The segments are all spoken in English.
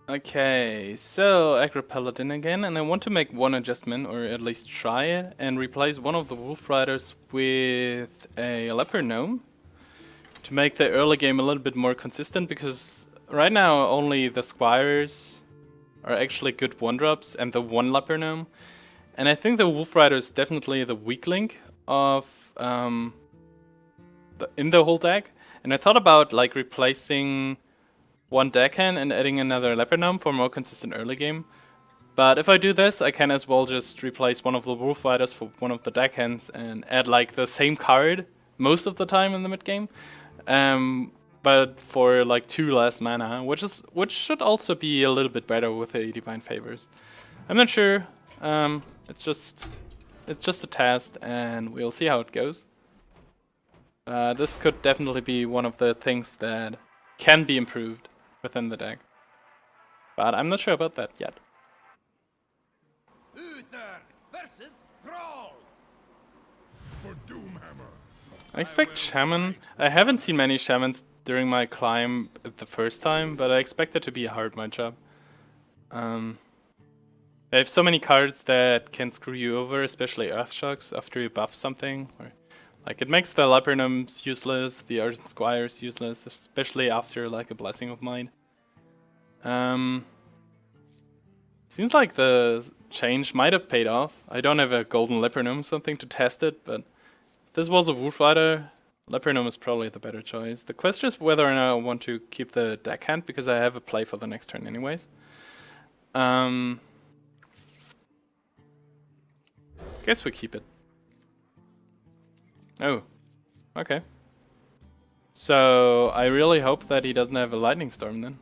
Okay, so Aggro Paladin again, and I want to make one adjustment, or at least try it, and replace one of the Wolfriders with a Leper Gnome to make the early game a little bit more consistent, because right now only the Squires are actually good 1-drops and the one Leper Gnome, and I think the Wolfrider is definitely the weak link of in the whole deck, and I thought about like replacing one Deckhand and adding another Leper Gnome for more consistent early game. But if I do this, I can as well just replace one of the Wolfriders for one of the Deckhands and add like the same card most of the time in the mid game, but for like 2 less mana, which should also be a little bit better with the Divine Favors. I'm not sure. It's just a test, and we'll see how it goes. This could definitely be one of the things that can be improved within the deck, but I'm not sure about that yet. Uther versus Thrall. For Doomhammer. I expect Shaman. I haven't seen many Shamans during my climb the first time, but I expect it to be a hard matchup. They have so many cards that can screw you over, especially Earthshocks after you buff something. Or, like, it makes the Leper Gnomes useless, the Argent Squires useless, especially after like a Blessing of Might. Seems like the change might have paid off. I don't have a golden Leper Gnome or something to test it, but if this was a Wolfrider, Leper Gnome is probably the better choice. The question is whether or not I want to keep the Deckhand, because I have a play for the next turn anyways. Guess we keep it. Oh, okay. So I really hope that he doesn't have a lightning storm then.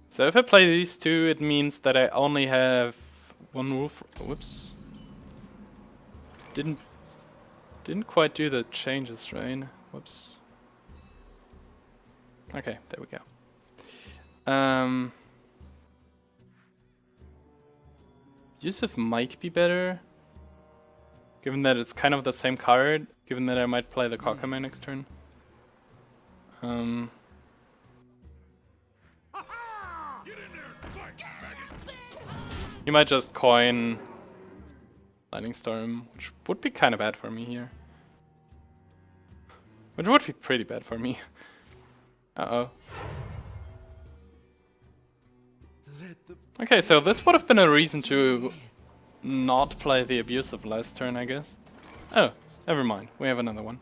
So if I play these two, it means that I only have one wolf. Whoops. Didn't quite do the changes, right? Whoops. Okay, there we go. Abusive might be better, given that it's kind of the same card, given that I might play the Coghammer next turn. You might just coin Lightning Storm, which would be kind of bad for me here. Which would be pretty bad for me. Uh-oh. Okay, so this would have been a reason to not play the Abusive last turn, I guess. Oh, never mind. We have another one.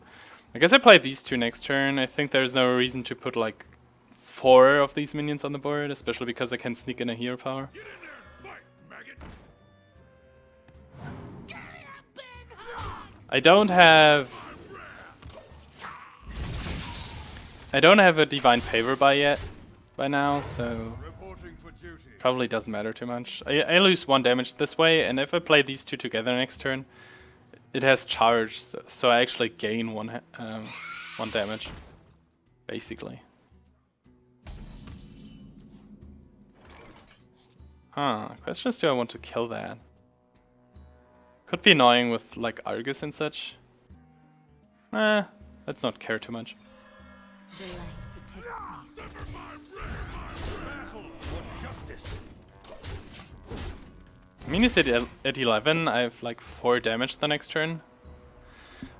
I guess I play these two next turn. I think there's no reason to put like 4 of these minions on the board, especially because I can sneak in a hero power. I don't have a Divine Favor by now, so probably doesn't matter too much. I lose 1 damage this way, and if I play these two together next turn, it has charge, so I actually gain 1 damage, basically. Question is, do I want to kill that? Could be annoying with like Argus and such. Let's not care too much. I mean, he's at 11, I have like 4 damage the next turn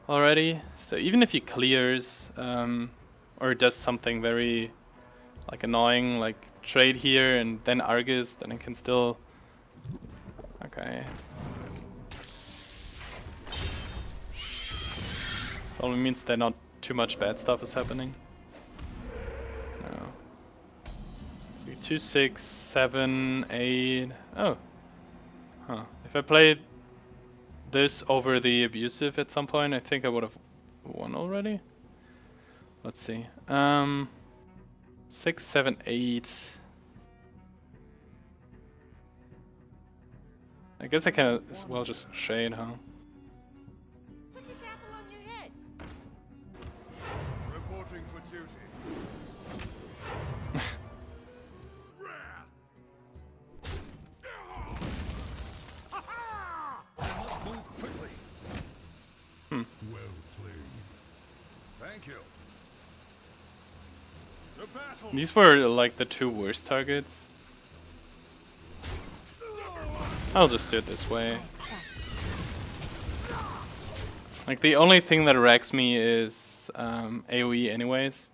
already. So even if he clears, or does something very like annoying, like trade here and then Argus, then I can still... Okay. Probably means that not too much bad stuff is happening. No. 2, 6, 7, 8... Oh. Huh. If I played this over the Abusive at some point, I think I would have won already. Let's see. 6, 7, 8. I guess I can as well just trade, huh? Put this apple on your head. Reporting for duty. Move quickly. Well played. Thank you. The battle. These were like the two worst targets. I'll just do it this way. Like the only thing that wrecks me is AoE anyways.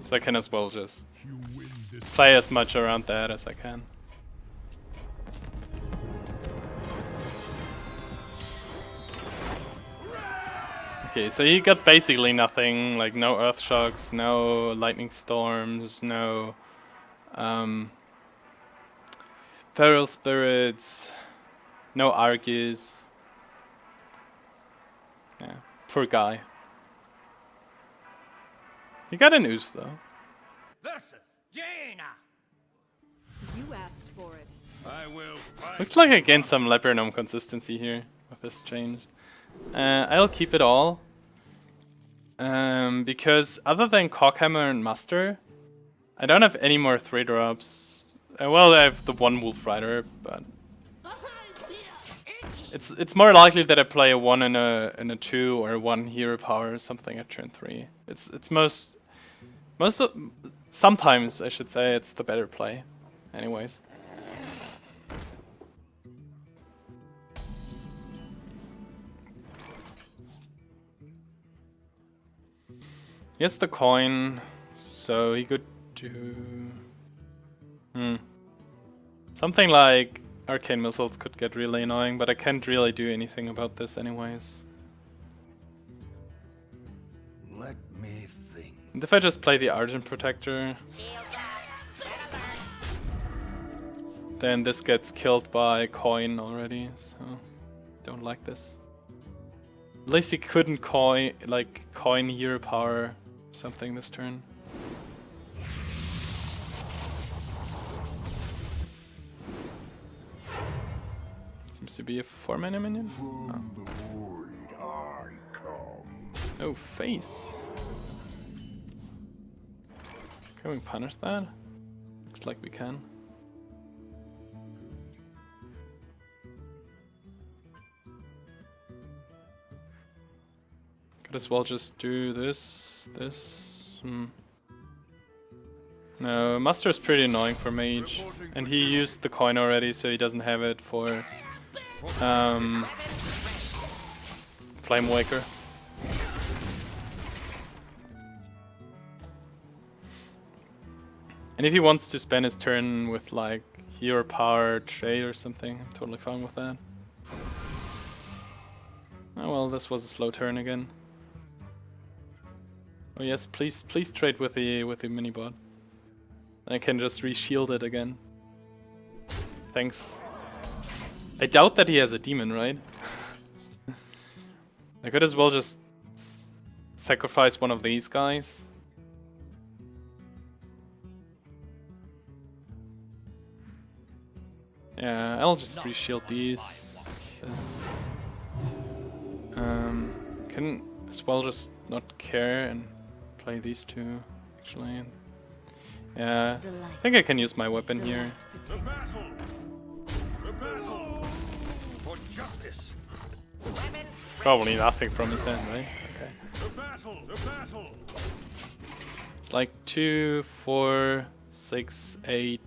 So I can as well just You win this. play as much around that as I can. Okay, so he got basically nothing, like no earth shocks, no lightning storms, no feral spirits, no Argus. Yeah, poor guy. He got an ooze though. Versus Jaina. You asked for it. I will fight. Looks like I gained some Leper Gnome consistency here with this change. I'll keep it all. Because other than Coghammer and Muster, I don't have any more 3-drops. Well, I have the one Wolfrider, but it's more likely that I play a 1 and a 2 or 1 hero power or something at turn 3. It's sometimes I should say it's the better play. Anyways. He has the coin, so he could do something like arcane missiles could get really annoying, but I can't really do anything about this anyways. Let me think. And if I just play the Argent Protector, then this gets killed by coin already, so don't like this. At least he couldn't coin hero power something this turn. Seems to be a 4-mana minion. From the void I come. No face. Can we punish that? Looks like we can. Could as well just do this. No, Muster is pretty annoying for Mage, and he used the coin already, so he doesn't have it for Flame Waker. And if he wants to spend his turn with like hero power trade or something, I'm totally fine with that. Oh well, this was a slow turn again. Oh yes, please trade with the Minibot. I can just re-shield it again. Thanks. I doubt that he has a demon, right? I could as well just sacrifice one of these guys. Yeah, I'll just re-shield these. This. Can as well just not care and play these two, actually. Yeah, I think I can use my weapon here. The battle. The battle. For justice. Probably nothing from his end, right? Okay. The battle. The battle. It's like 2, 4, 6, 8,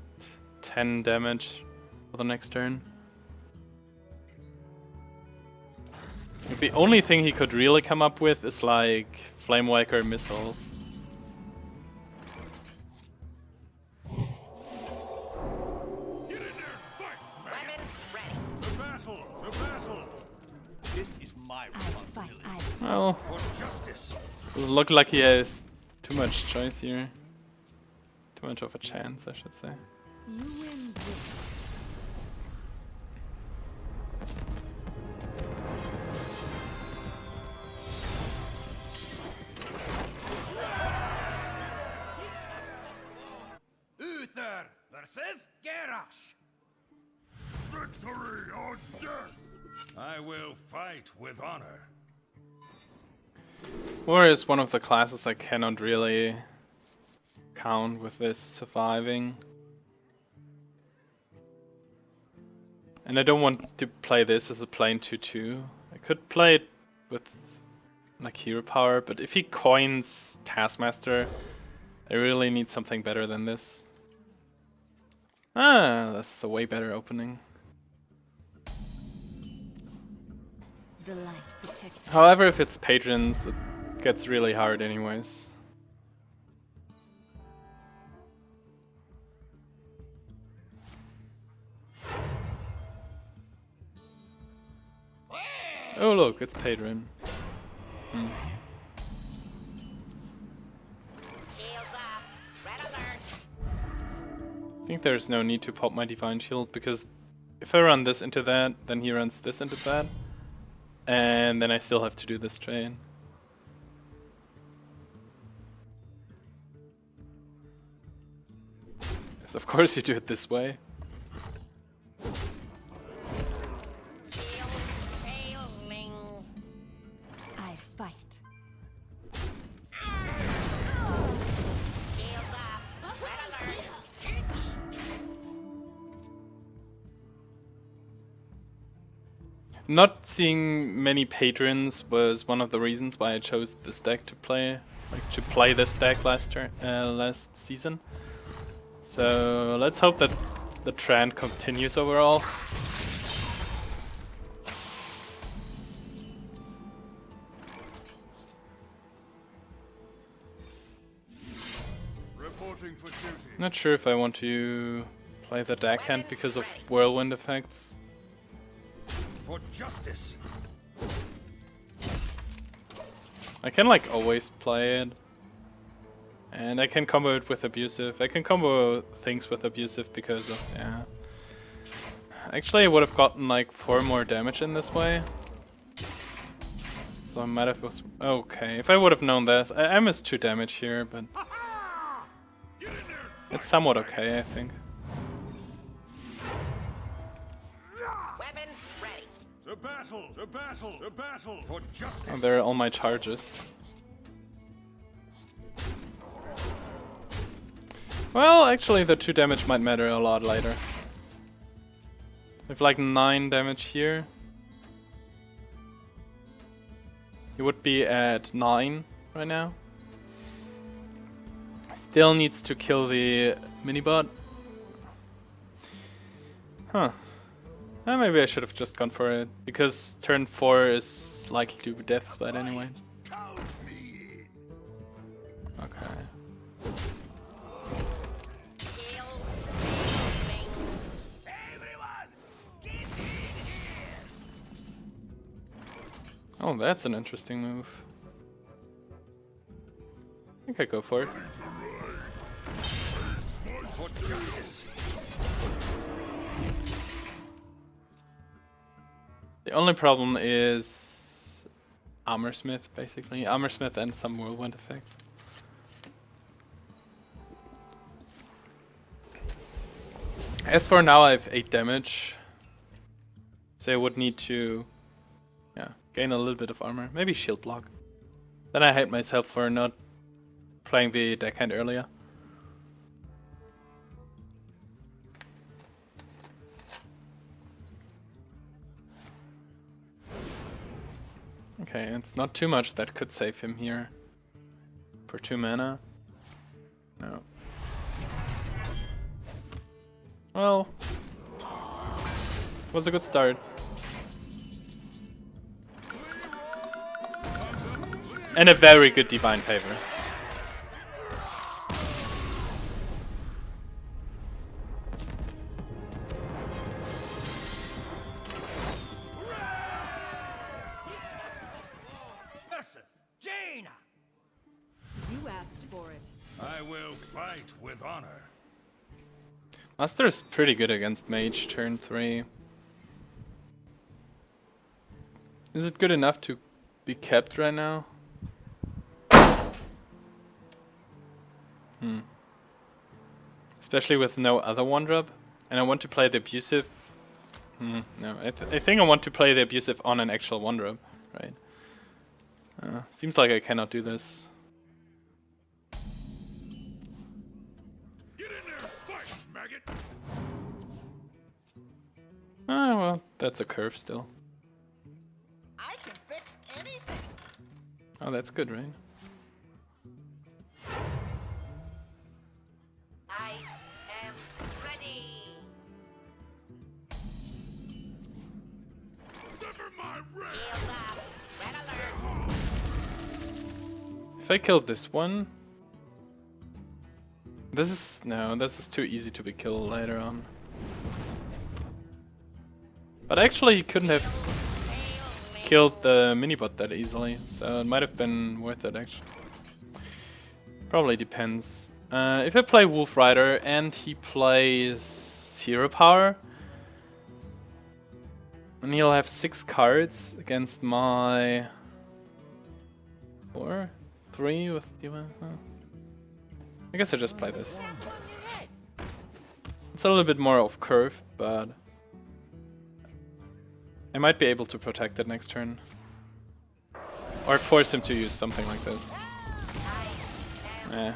10 damage for the next turn. Like, the only thing he could really come up with is like Flame Waker missiles. Get in there. Fight. Weapon ready. The battle. The battle. This is my responsibility. Well, For justice. doesn't look like he has too much choice here. Too much of a chance, I should say. You win this. Uther versus Garrosh. Victory or death. I will fight with honor. War is one of the classes I cannot really count with this surviving. And I don't want to play this as a plain 2-2. I could play it with like hero power, but if he coins Taskmaster, I really need something better than this. Ah, that's a way better opening. The light protects. However, if it's patrons, it gets really hard anyways. Oh look, it's patron. Hmm. I think there's no need to pop my Divine Shield, because if I run this into that, then he runs this into that. And then I still have to do this train. Yes, of course you do it this way. I fight. Not seeing many patrons was one of the reasons why I chose this deck to play, this deck last season. So let's hope that the trend continues overall. Reporting for duty. Not sure if I want to play the Deckhand because of whirlwind effects. For justice. I can like always play it. And I can combo it with Abusive. I can combo things with Abusive because of, yeah. Actually I would have gotten like 4 more damage in this way. So I might have... Okay, if I would have known this. I missed 2 damage here, but... It's somewhat okay, I think. Weapons ready. The battle! The battle! The battle! For justice! Oh, there are all my charges. Well, actually the 2 damage might matter a lot later. I have like 9 damage here. He would be at 9 right now. Still needs to kill the Minibot. Huh. Maybe I should have just gone for it, because turn 4 is likely to be Death Spite anyway. Okay. Oh, that's an interesting move. I think I go for it. The only problem is Armorsmith, basically. Armorsmith and some whirlwind effects. As for now, I have 8 damage. So I would need to, yeah, gain a little bit of armor. Maybe shield block. Then I hate myself for not playing the Deckhand earlier. Okay, it's not too much that could save him here. For 2 mana. No. Well, was a good start. And a very good Divine Favor. You asked for it. I will fight with honor. Master is pretty good against Mage turn 3. Is it good enough to be kept right now? Especially with no other 1-drop. And I want to play the Abusive. No, I think I want to play the Abusive on an actual 1-drop, right? Seems like I cannot do this. Get in there, fight, maggot! Ah, well, that's a curve still. I can fix anything. Oh, that's good, right? I am ready. Never mind, red. Shields up. Red alert. If I kill this one... This is too easy to be killed later on. But actually he couldn't have killed the Minibot that easily, so it might have been worth it actually. Probably depends. If I play Wolfrider and he plays Hero Power, then he'll have 6 cards against my 3 with Divine. I guess I just play this. It's a little bit more off curve, but I might be able to protect it next turn. Or force him to use something like this. Eh.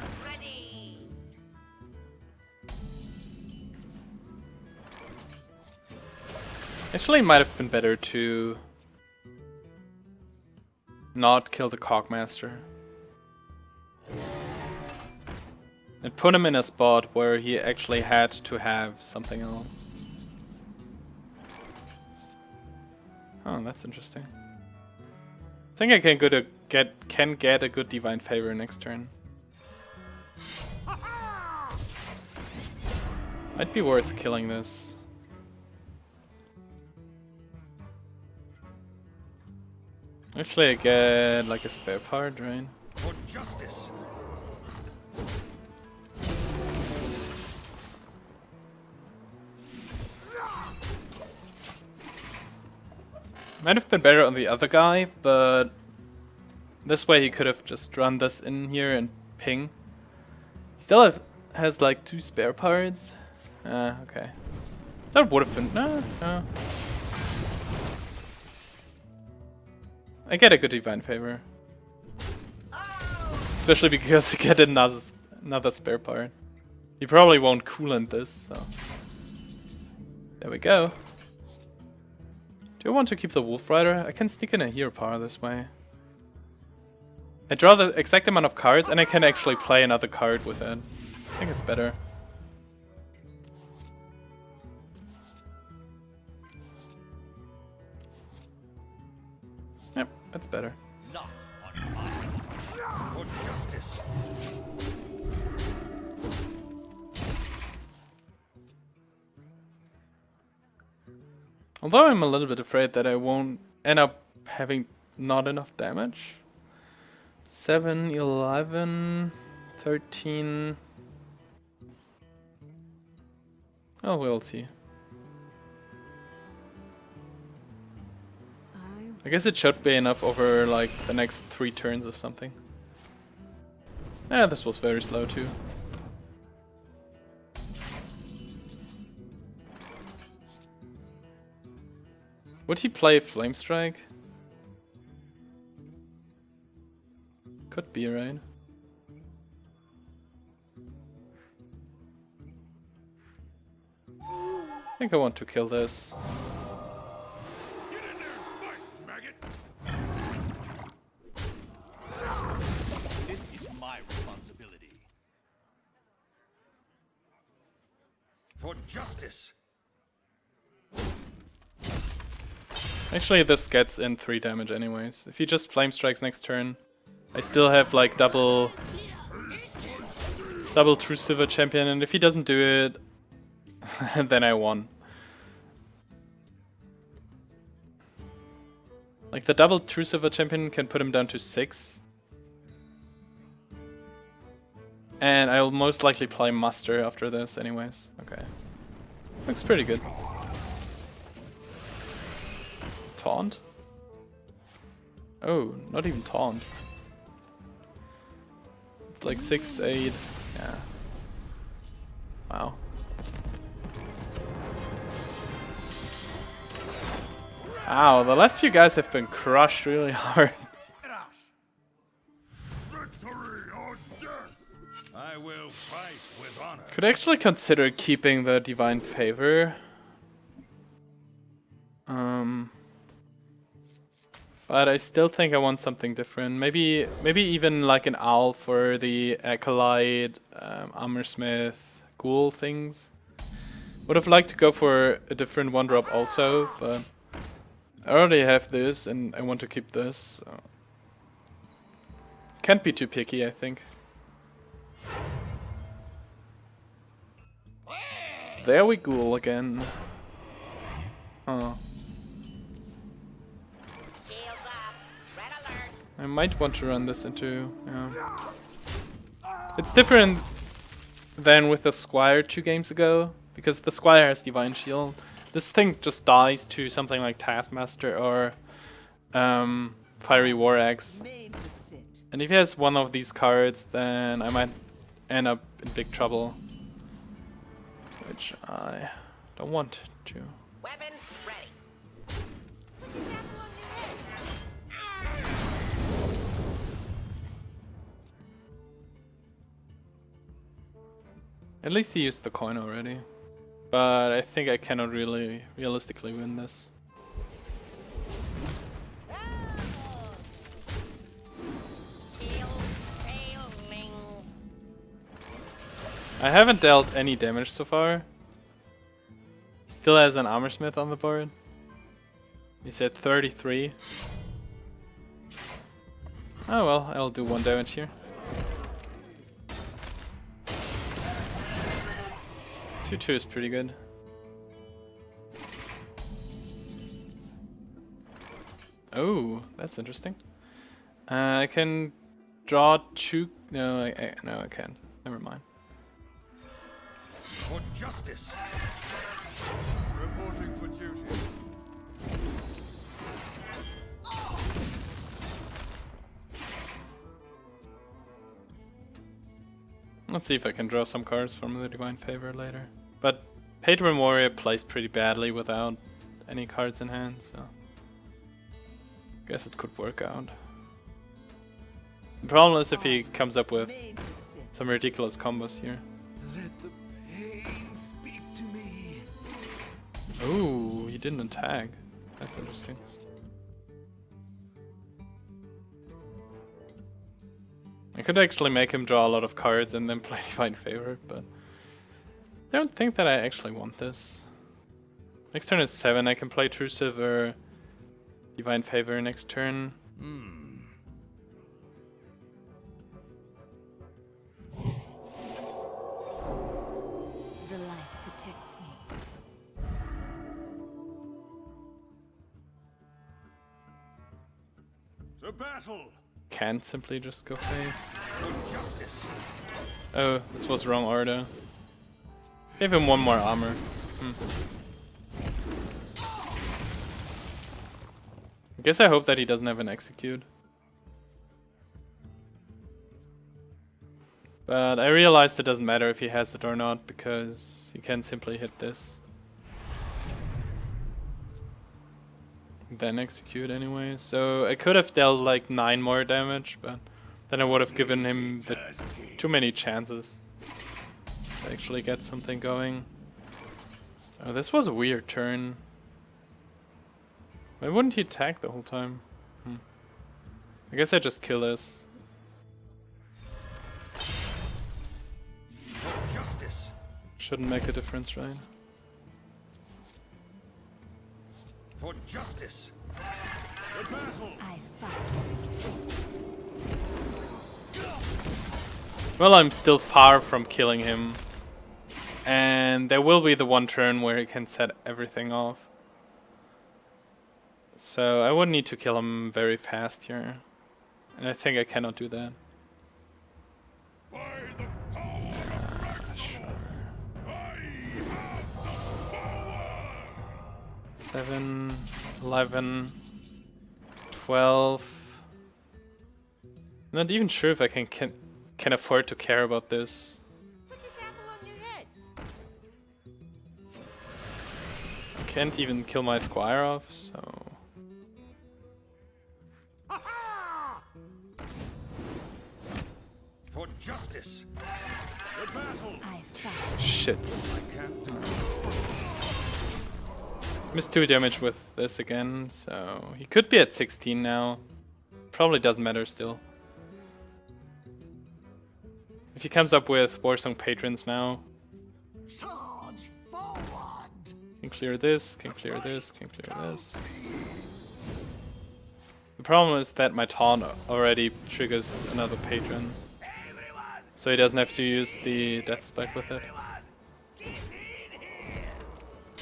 Actually, it might have been better to not kill the Cogmaster. And put him in a spot where he actually had to have something else. Oh, that's interesting. I think I can get a good Divine Favor next turn. Might be worth killing this. Actually, I get like a spare part, right? For justice. Might have been better on the other guy, but this way he could have just run this in here and ping. Still has like 2 spare parts. Okay. That would have been no. I get a good Divine Favor. Especially because you get another spare part. He probably won't coolant this, so there we go. Do I want to keep the Wolfrider? I can sneak in a Hero Power this way. I draw the exact amount of cards and I can actually play another card with it. I think it's better. Yep, that's better. Not on my watch. For justice. Although I'm a little bit afraid that I won't end up having not enough damage. 7, 11, 13... Oh, we'll see. I guess it should be enough over like the next 3 turns or something. Yeah, this was very slow too. Would he play Flame Strike? Could be, right? I think I want to kill this. Get in there, fight, maggot. This is my responsibility. For justice. Actually, this gets in 3 damage anyways. If he just Flame Strikes next turn, I still have like double Truesilver champion, and if he doesn't do it, then I won. Like the double Truesilver champion can put him down to 6. And I'll most likely play Muster after this anyways. Okay. Looks pretty good. Taunt? Oh, not even taunt. It's like 6, 8. Yeah. Wow. Wow, the last few guys have been crushed really hard. Victory or death. I will fight with honor. Could actually consider keeping the Divine Favor. But I still think I want something different. Maybe even like an owl for the acolyte, armorsmith, ghoul things. Would have liked to go for a different one drop also, but I already have this and I want to keep this. So. Can't be too picky, I think. There we go again. Oh. Shields up. Red alert. I might want to run this into... Yeah. It's different than with the Squire 2 games ago, because the Squire has Divine Shield. This thing just dies to something like Taskmaster or Fiery War Axe. And if he has one of these cards, then I might end up in big trouble. Which I don't want to. Weapons ready. At least he used the coin already. But I think I cannot really realistically win this. I haven't dealt any damage so far. Still has an armorsmith on the board. He's at 33. Oh well, I'll do 1 damage here. 2/2 is pretty good. Oh, that's interesting. I can draw 2. No, I can't. Never mind. For justice. Reporting for duty. Let's see if I can draw some cards from the Divine Favor later. But Patron Warrior plays pretty badly without any cards in hand, so guess it could work out. The problem is if he comes up with some ridiculous combos here. Let the pain speak to me. Ooh, he didn't attack. That's interesting. I could actually make him draw a lot of cards and then play Divine Favor, but I don't think that I actually want this. Next turn is 7, I can play Truesilver, Divine Favor next turn. The light protects me. To battle. Can't simply just go face. For justice. Oh, this was wrong order. Gave him 1 more armor. I guess I hope that he doesn't have an execute. But I realized it doesn't matter if he has it or not, because he can simply hit this. Then execute anyway. So I could have dealt like 9 more damage, but then I would have given him too many chances to actually get something going. Oh, this was a weird turn. Why wouldn't he attack the whole time? I guess I just kill this. For justice. Shouldn't make a difference, right? For justice. To battle. I fight. Well, I'm still far from killing him. And there will be the 1 turn where he can set everything off. So I would need to kill him very fast here. And I think I cannot do that. By the power. Sure. I have the power. 7, 11, 12. I'm not even sure if I can afford to care about this. Put this apple on your head. Can't even kill my Squire off, so... For justice. To battle. I fight. Shits. Missed 2 damage with this again, so he could be at 16 now. Probably doesn't matter still. If he comes up with Warsong Patrons now, Charge forward. can clear this, can clear this, can clear this. The problem is that my taunt already triggers another Patron, so he doesn't have to use the Death Spike with it. He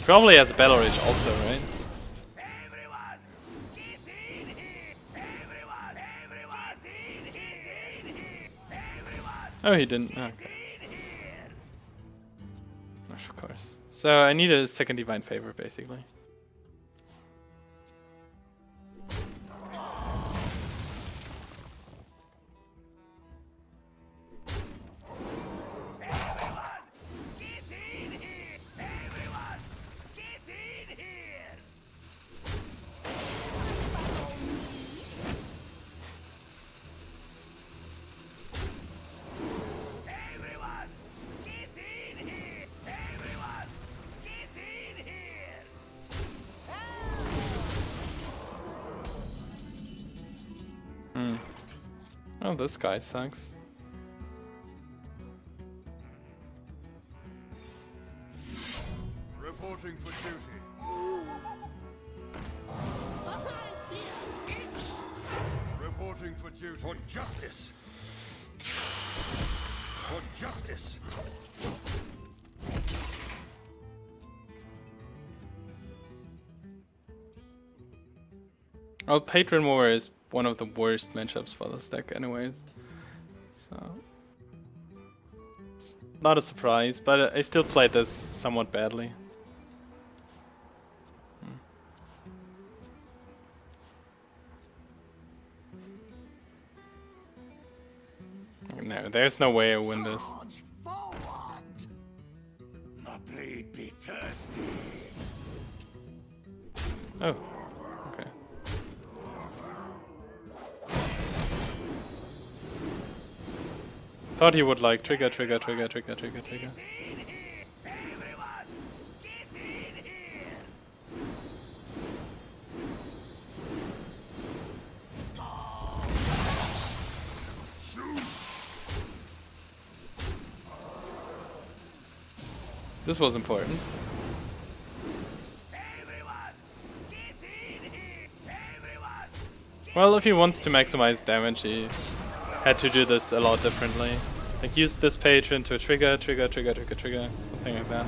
probably has a Battle Rage also, right? Oh, he didn't. Oh, okay. Of course. So I need a second Divine Favor, basically. Oh, this guy sucks. Reporting for duty. Reporting for duty. For justice. For justice. Oh, Patron War is one of the worst matchups for this deck anyways. So it's not a surprise, but I still played this somewhat badly. No, there's no way I win this. Charge forward. The blade be thirsty. Oh, okay. Thought he would like trigger. This was important. Well, if he wants to maximize damage, he had to do this a lot differently. Like use this patron to trigger, something like that.